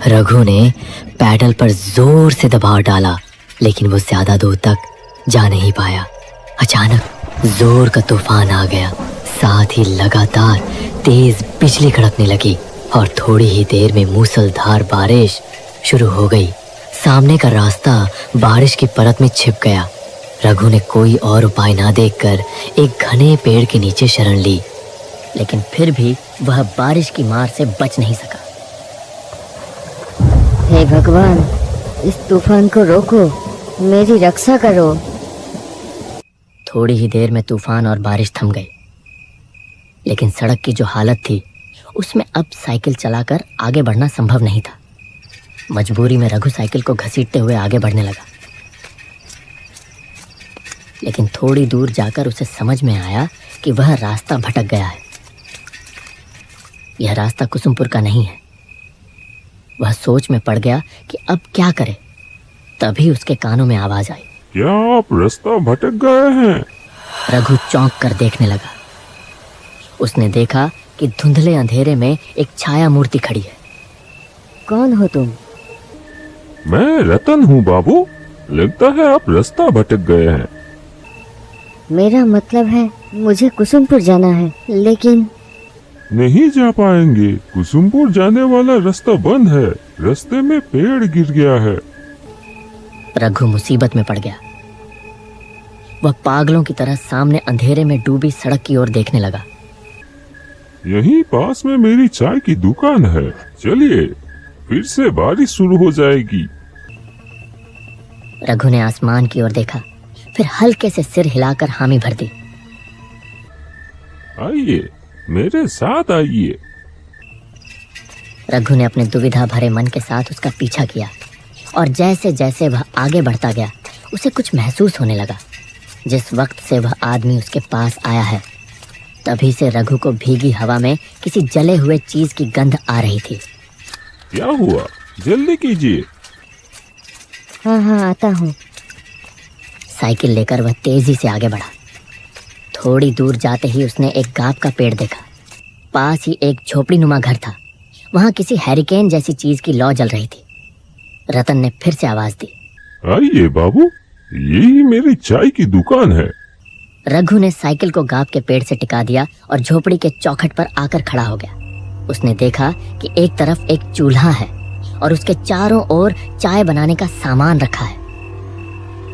रघु ने पैडल पर जोर से दबाव डाला, लेकिन वो ज्यादा दूर तक जा नहीं पाया। अचानक जोर का तूफान आ गया, साथ ही लगातार तेज बिजली कड़कने लगी और थोड़ी ही देर में मूसलाधार बारिश शुरू हो गई। सामने का रास्ता बारिश की परत में छिप गया। रघु ने कोई और उपाय ना देखकर एक घने पेड़ के नीचे शरण ली, लेकिन फिर भी वह बारिश की मार से बच नहीं सका। हे भगवान, इस तूफान को रोको, मेरी रक्षा करो। थोड़ी ही देर में तूफान और बारिश थम गई, लेकिन सड़क की जो हालत थी उसमें अब साइकिल चलाकर आगे बढ़ना संभव नहीं था। मजबूरी में रघु साइकिल को घसीटते हुए आगे बढ़ने लगा, लेकिन थोड़ी दूर जाकर उसे समझ में आया कि वह रास्ता भटक गया है। यह रास्ता कुसुमपुर का नहीं है। वह सोच में पड़ गया कि अब क्या करे। तभी उसके कानों में आवाज आई, क्या आप रास्ता भटक गए हैं? रघु चौंक कर देखने लगा। उसने देखा कि धुंधले अंधेरे में एक छाया मूर्ति खड़ी है। कौन हो तुम? मैं रतन हूँ बाबू। लगता है आप रास्ता भटक गए हैं। मेरा मतलब है मुझे कुसुमपुर जाना है, लेकिन नहीं जा पाएंगे। कुसुमपुर जाने वाला रास्ता बंद है। रास्ते में पेड़ गिर गया है। रघु मुसीबत में पड़ गया। वह पागलों की तरह सामने अंधेरे में डूबी सड़क की ओर देखने लगा। यहीं पास में मेरी चाय की दुकान है। चलिए, फिर से बारिश शुरू हो जाएगी। रघु ने आसमान की ओर देखा, फिर हल्के से सिर हिलाकर हामी भर दी। आइए, मेरे साथ आइए। रघु ने अपने दुविधा भरे मन के साथ उसका पीछा किया, और जैसे जैसे वह आगे बढ़ता गया उसे कुछ महसूस होने लगा। जिस वक्त से वह आदमी उसके पास आया है, तभी से रघु को भीगी हवा में किसी जले हुए चीज की गंध आ रही थी। क्या हुआ? जल्दी कीजिए। हाँ, आता हूँ। साइकिल लेकर वह तेजी से आगे बढ़ा। थोड़ी दूर जाते ही उसने एक गाव का पेड़ देखा। पास ही एक झोपड़ी नुमा घर था। वहां किसी हैरिकेन जैसी चीज की लौ जल रही थी। रतन ने फिर से आवाज दी, आइए बाबू, यही मेरी चाय की दुकान है। रघु ने साइकिल को गाव के पेड़ से टिका दिया और झोपड़ी के चौखट पर आकर खड़ा हो गया। उसने देखा कि एक तरफ एक चूल्हा है और उसके चारों ओर चाय बनाने का सामान रखा है।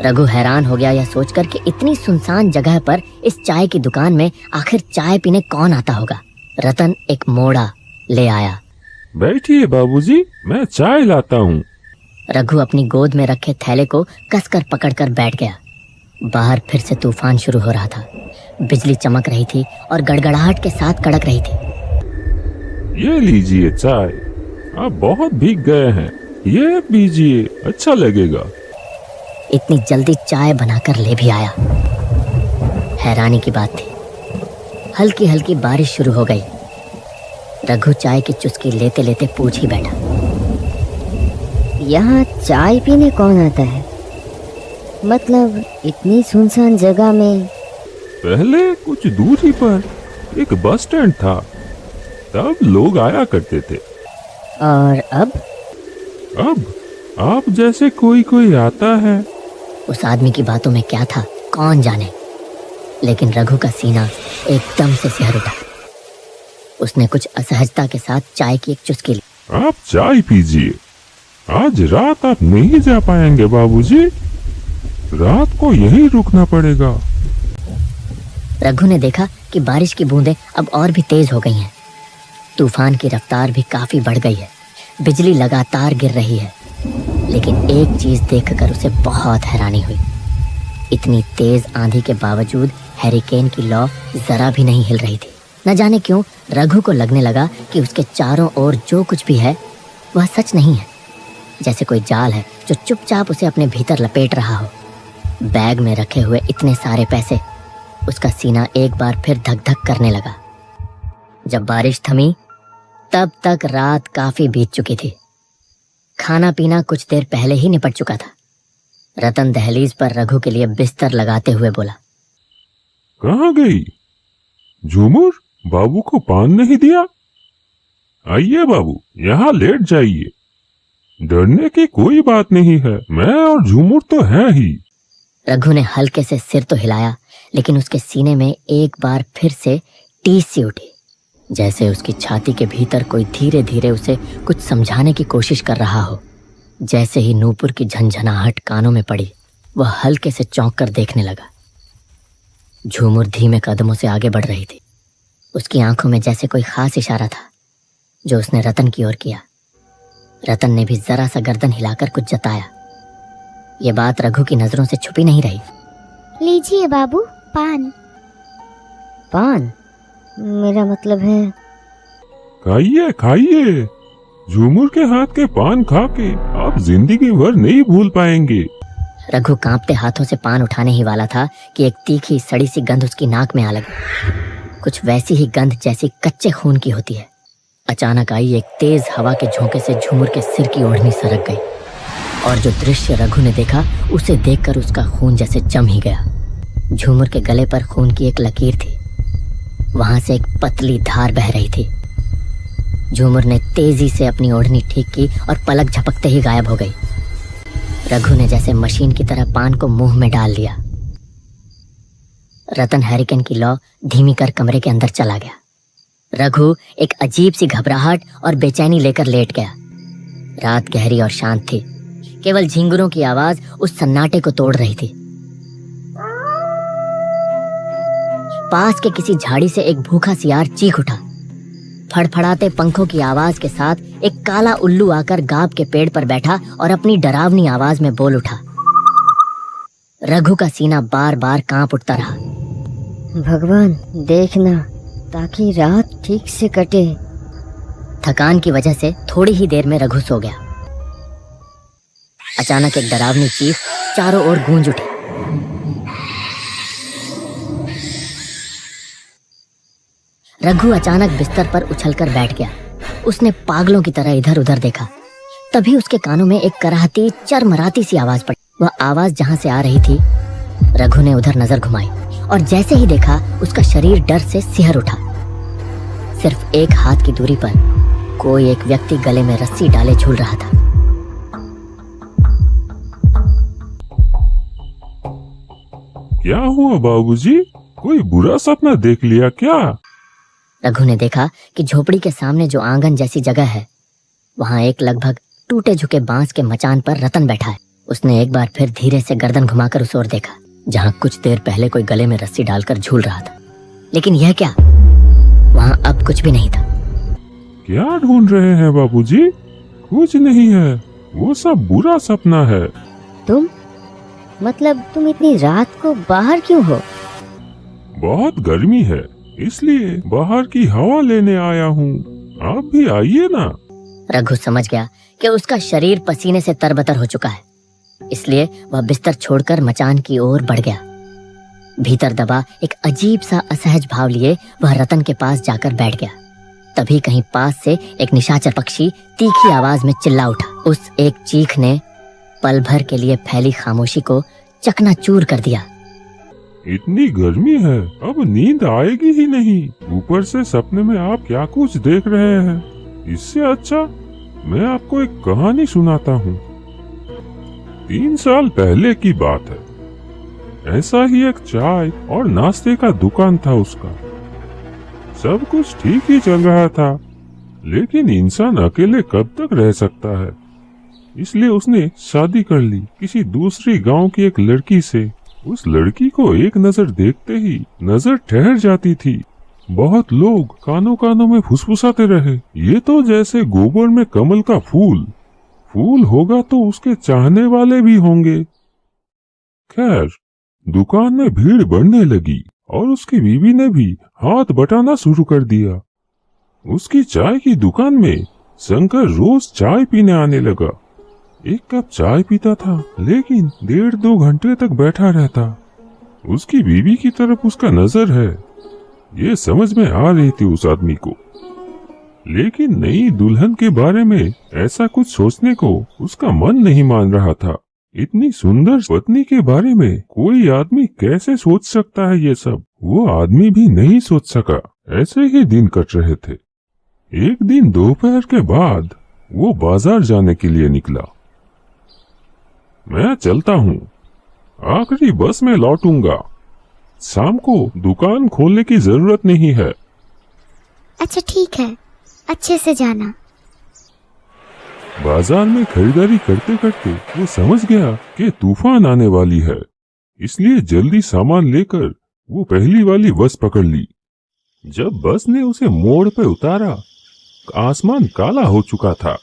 रघु हैरान हो गया यह सोचकर कि इतनी सुनसान जगह पर इस चाय की दुकान में आखिर चाय पीने कौन आता होगा। रतन एक मोड़ा ले आया। बैठिए बाबूजी, मैं चाय लाता हूँ। रघु अपनी गोद में रखे थैले को कसकर पकड़कर बैठ गया। बाहर फिर से तूफान शुरू हो रहा था। बिजली चमक रही थी और गड़गड़ाहट के साथ कड़क रही थी। ये लीजिए चाय। आप बहुत भीग गए हैं, ये पीजिए, अच्छा लगेगा। इतनी जल्दी चाय बनाकर ले भी आया। हैरानी की बात थी, हल्की हल्की बारिश शुरू हो गई। रघु चाय की चुस्की लेते लेते पूछ ही बैठा, यहाँ चाय पीने कौन आता है? मतलब इतनी सुनसान जगह में? पहले कुछ दूरी पर एक बस स्टैंड था, तब लोग आया करते थे। और अब आप जैसे कोई कोई आता है। उस आदमी की बातों में क्या था कौन जाने, लेकिन रघु का सीना एकदम से सिहर उठा। उसने कुछ असहजता के साथ चाय की एक चुस्की ली। आप चाय पीजिए। आज रात आप नहीं जा पाएंगे बाबूजी। रात को यहीं रुकना पड़ेगा। रघु ने देखा कि बारिश की बूंदें अब और भी तेज हो गई हैं। तूफान की रफ्तार भी काफी बढ़ गई है। बिजली लगातार गिर रही है, लेकिन एक चीज देखकर उसे बहुत हैरानी हुई। इतनी तेज आंधी के बावजूद हैरिकेन की लौ जरा भी नहीं हिल रही थी। न जाने क्यों रघु को लगने लगा कि उसके चारों ओर जो कुछ भी है वह सच नहीं है, जैसे कोई जाल है जो चुपचाप उसे अपने भीतर लपेट रहा हो। बैग में रखे हुए इतने सारे पैसे, उसका सीना एक बार फिर धक धक करने लगा। जब बारिश थमी तब तक रात काफी बीत चुकी थी। खाना पीना कुछ देर पहले ही निपट चुका था। रतन दहलीज पर रघु के लिए बिस्तर लगाते हुए बोला, कहाँ गई? झूमर बाबू को पान नहीं दिया? आइए बाबू, यहाँ लेट जाइए। डरने की कोई बात नहीं है, मैं और झूमर तो हैं ही। रघु ने हल्के से सिर तो हिलाया, लेकिन उसके सीने में एक बार फिर से टीस सी उठी, जैसे उसकी छाती के भीतर कोई धीरे धीरे उसे कुछ समझाने की कोशिश कर रहा हो। जैसे ही नूपुर की झंझनाहट कानों में पड़ी, वह हल्के से चौंक कर देखने लगा। झूमर धीमे कदमों से आगे बढ़ रही थी। उसकी आंखों में जैसे कोई खास इशारा था, जो उसने रतन की ओर किया। रतन ने भी जरा सा गर्दन हिलाकर कुछ जताया। ये बात रघु की नजरों से छुपी नहीं रही। लीजिए बाबू, पान। पान? मेरा मतलब है। खाइए खाइए, झूमर के हाथ के पान खा के आप जिंदगी भर नहीं भूल पाएंगे। रघु कांपते हाथों से पान उठाने ही वाला था कि एक तीखी सड़ी सी गंध उसकी नाक में आ लगी। कुछ वैसी ही गंध जैसी कच्चे खून की होती है। अचानक आई एक तेज हवा के झोंके से झूमर के सिर की ओढ़नी सरक गई, और जो दृश्य रघु ने देखा उसे देखकर उसका खून जैसे जम ही गया। झूमर के गले पर खून की एक लकीर थी, वहां से एक पतली धार बह रही थी। झूमर ने तेजी से अपनी ओढ़नी ठीक की और पलक झपकते ही गायब हो गई। रघु ने जैसे मशीन की तरह पान को मुंह में डाल लिया। रतन हैरिकेन की लौ धीमी कर कमरे के अंदर चला गया। रघु एक अजीब सी घबराहट और बेचैनी लेकर लेट गया। रात गहरी और शांत थी। केवल झिंगुरों की आवाज उस सन्नाटे को तोड़ रही थी। पास के किसी झाड़ी से एक भूखा सियार चीख उठा। फड़फड़ाते पंखों की आवाज के साथ एक काला उल्लू आकर गाब के पेड़ पर बैठा और अपनी डरावनी आवाज में बोल उठा। रघु का सीना बार बार कांप उठता रहा। भगवान देखना, ताकि रात ठीक से कटे। थकान की वजह से थोड़ी ही देर में रघु सो गया। अचानक एक डरावनी चीख चारों ओर गूंज उठी। रघु अचानक बिस्तर पर उछलकर बैठ गया। उसने पागलों की तरह इधर उधर देखा। तभी उसके कानों में एक कराहती चरमराती सी आवाज पड़ी। वह आवाज जहां से आ रही थी, रघु ने उधर नजर घुमाई और जैसे ही देखा, उसका शरीर डर से सिहर उठा। सिर्फ एक हाथ की दूरी पर कोई एक व्यक्ति गले में रस्सी डाले झूल रहा था। क्या हुआ बाबूजी, कोई बुरा सपना देख लिया क्या? रघु ने देखा कि झोपड़ी के सामने जो आंगन जैसी जगह है, वहां एक लगभग टूटे झुके बांस के मचान पर रतन बैठा है। उसने एक बार फिर धीरे से गर्दन घुमाकर उस ओर देखा, जहां कुछ देर पहले कोई गले में रस्सी डालकर झूल रहा था। लेकिन यह क्या? वहां अब कुछ भी नहीं था। क्या ढूंढ रहे हैं बाबूजी? कुछ नहीं है, वो सब बुरा सपना है। तुम तुम इतनी रात को बाहर क्यों हो? बहुत गर्मी है, इसलिए बाहर की हवा लेने आया हूँ। आप भी आइए ना। रघु समझ गया कि उसका शरीर पसीने से तरबतर हो चुका है, इसलिए वह बिस्तर छोड़कर मचान की ओर बढ़ गया। भीतर दबा एक अजीब सा असहज भाव लिए वह रतन के पास जाकर बैठ गया। तभी कहीं पास से एक निशाचर पक्षी तीखी आवाज में चिल्ला उठा। उस एक चीख ने पल भर के लिए फैली खामोशी को चकनाचूर कर दिया। इतनी गर्मी है, अब नींद आएगी ही नहीं। ऊपर से सपने में आप क्या कुछ देख रहे हैं। इससे अच्छा मैं आपको एक कहानी सुनाता हूँ। 3 साल पहले की बात है। ऐसा ही एक चाय और नाश्ते का दुकान था उसका। सब कुछ ठीक ही चल रहा था, लेकिन इंसान अकेले कब तक रह सकता है, इसलिए उसने शादी कर ली किसी दूसरी गांव की एक लड़की से। उस लड़की को एक नजर देखते ही नजर ठहर जाती थी। बहुत लोग कानों कानों में फुसफुसाते रहे, ये तो जैसे गोबर में कमल का फूल होगा तो उसके चाहने वाले भी होंगे। खैर, दुकान में भीड़ बढ़ने लगी और उसकी बीवी ने भी हाथ बटाना शुरू कर दिया। उसकी चाय की दुकान में शंकर रोज चाय पीने आने लगा। एक कप चाय पीता था, लेकिन 1.5-2 घंटे तक बैठा रहता। उसकी बीवी की तरफ उसका नजर है, ये समझ में आ रही थी उस आदमी को, लेकिन नई दुल्हन के बारे में ऐसा कुछ सोचने को उसका मन नहीं मान रहा था। इतनी सुंदर पत्नी के बारे में कोई आदमी कैसे सोच सकता है ये सब? वो आदमी भी नहीं सोच सका। ऐसे ही दिन कट रहे थे। एक दिन दोपहर के बाद वो बाजार जाने के लिए निकला। मैं चलता हूँ, आखिरी बस में लौटूंगा। शाम को दुकान खोलने की जरूरत नहीं है। अच्छा ठीक है, अच्छे से जाना। बाजार में खरीदारी करते करते वो समझ गया कि तूफान आने वाली है, इसलिए जल्दी सामान लेकर वो पहली वाली बस पकड़ ली। जब बस ने उसे मोड़ पर उतारा, आसमान काला हो चुका था।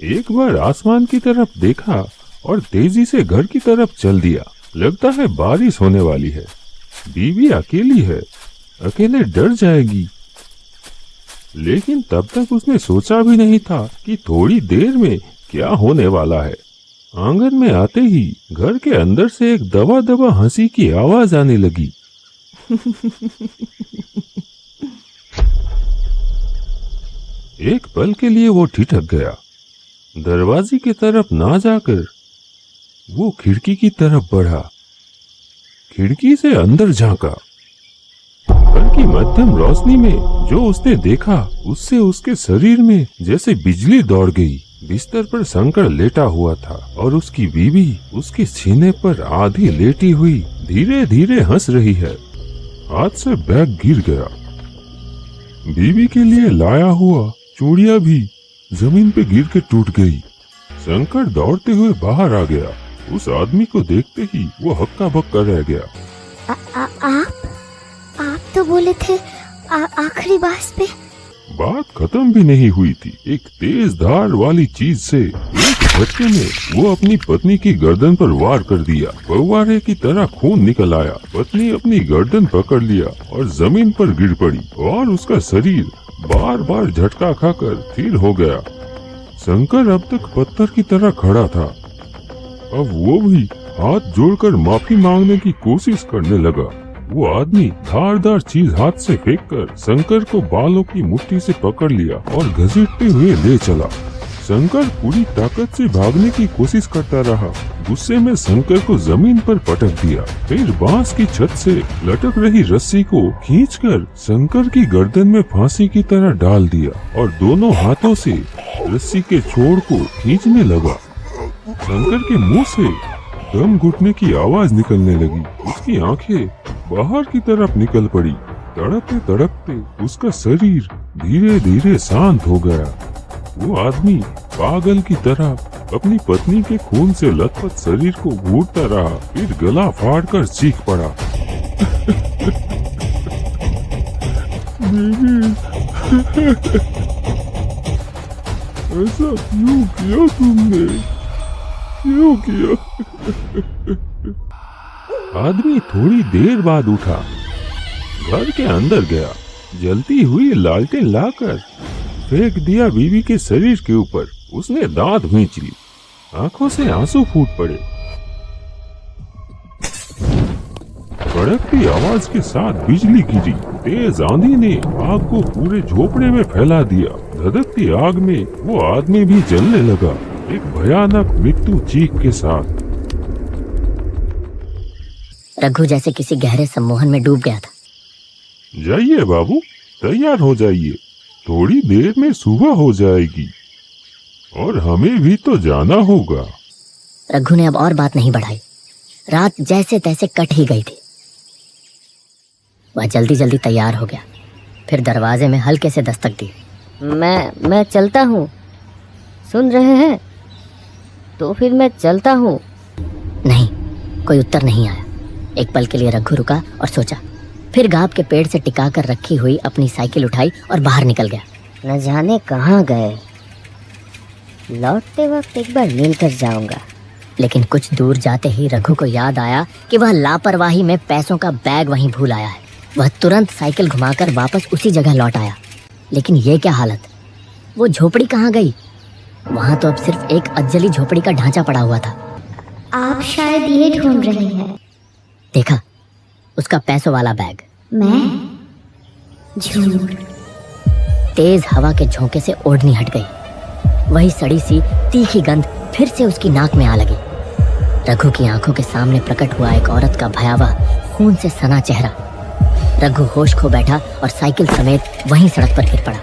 एक बार आसमान की तरफ देखा और तेजी से घर की तरफ चल दिया। लगता है बारिश होने वाली है। बीवी अकेली है, अकेले डर जाएगी। लेकिन तब तक उसने सोचा भी नहीं था कि थोड़ी देर में क्या होने वाला है। आंगन में आते ही घर के अंदर से एक दबा दबा हंसी की आवाज आने लगी। एक पल के लिए वो ठिठक गया। दरवाजे की तरफ ना जाकर वो खिड़की की तरफ बढ़ा। खिड़की से अंदर झांका। घर की मध्यम रोशनी में जो उसने देखा, उससे उसके शरीर में जैसे बिजली दौड़ गई। बिस्तर पर शंकर लेटा हुआ था और उसकी बीवी उसके सीने पर आधी लेटी हुई धीरे धीरे हंस रही है। हाथ से बैग गिर गया। बीवी के लिए लाया हुआ चूड़ियां भी जमीन पे गिर के टूट गई। शंकर दौड़ते हुए बाहर आ गया। उस आदमी को देखते ही वो हक्का बक्का रह गया। आप तो बोले थे आखिरी बस पे। बात खत्म भी नहीं हुई थी। एक तेज धार वाली चीज से एक झटके में वो अपनी पत्नी की गर्दन पर वार कर दिया। फव्वारे की तरह खून निकल आया। पत्नी अपनी गर्दन पकड़ लिया और जमीन पर गिर पड़ी और उसका शरीर बार बार झटका खाकर स्थिर हो गया। शंकर अब तक पत्थर की तरह खड़ा था। अब वो भी हाथ जोड़कर माफी मांगने की कोशिश करने लगा। वो आदमी धारदार चीज हाथ से फेंककर शंकर को बालों की मुट्ठी से पकड़ लिया और घसीटते हुए ले चला। शंकर पूरी ताकत से भागने की कोशिश करता रहा। गुस्से में शंकर को जमीन पर पटक दिया। फिर बांस की छत से लटक रही रस्सी को खींचकर शंकर की गर्दन में फांसी की तरह डाल दिया और दोनों हाथों से रस्सी के छोर को खींचने लगा। शंकर के मुंह से दम घुटने की आवाज निकलने लगी। उसकी आंखें बाहर की तरफ निकल पड़ी। तड़पते तड़पते उसका शरीर धीरे धीरे शांत हो गया। वो आदमी पागल की तरह अपनी पत्नी के खून से लथपथ शरीर को घूरता रहा। फिर गला फाड़कर चीख पड़ा। ऐसा क्यों किया तुमने? क्यों किया? आदमी थोड़ी देर बाद उठा, घर के अंदर गया, जलती हुई लालटेन लाकर फेंक दिया बीवी के शरीर के ऊपर। उसने दांत भींच ली। आंखों से आंसू फूट पड़े। कड़कती आवाज के साथ बिजली गिरी। तेज आंधी ने आग को पूरे झोपड़े में फैला दिया। धधकती आग में वो आदमी भी जलने लगा, एक भयानक मृत्यु चीख के साथ। रघु जैसे किसी गहरे सम्मोहन में डूब गया था। जाइए बाबू, तैयार हो जाइए, थोड़ी देर में सुबह हो जाएगी और हमें भी तो जाना होगा। रघु ने अब और बात नहीं बढ़ाई। रात जैसे तैसे कट ही गई थी। वह जल्दी जल्दी तैयार हो गया। फिर दरवाजे में हल्के से दस्तक दी। मैं चलता हूँ। सुन रहे हैं? तो फिर मैं चलता हूँ। नहीं, कोई उत्तर नहीं आया। एक पल के लिए रघु रुका और सोचा। फिर गांव के पेड़ से टिका कर रखी हुई अपनी साइकिल उठाई और बाहर निकल गया। न जाने कहाँ गए। लौटते वक्त एक बार मिल कर जाऊंगा। लेकिन कुछ दूर जाते ही रघु को याद आया कि वह लापरवाही में पैसों का बैग वहीं भूल आया है। वह तुरंत साइकिल घुमाकर वापस उसी जगह लौट आया। लेकिन ये क्या हालत? वो झोपड़ी कहाँ गई? वहां तो अब सिर्फ एक अज्जली झोपड़ी का ढांचा पड़ा हुआ था। आप शायद ये ढूंढ रहे हैं। देखा, उसका पैसों वाला बैग। मैं? झूठ। तेज हवा के झोंके से ओढ़नी हट गई। वही सड़ी सी तीखी गंध फिर से उसकी नाक में आ लगी। रघु की आंखों के सामने प्रकट हुआ एक औरत का भयावह खून से सना चेहरा। रघु होश खो बैठा और साइकिल समेत वहीं सड़क पर गिर पड़ा।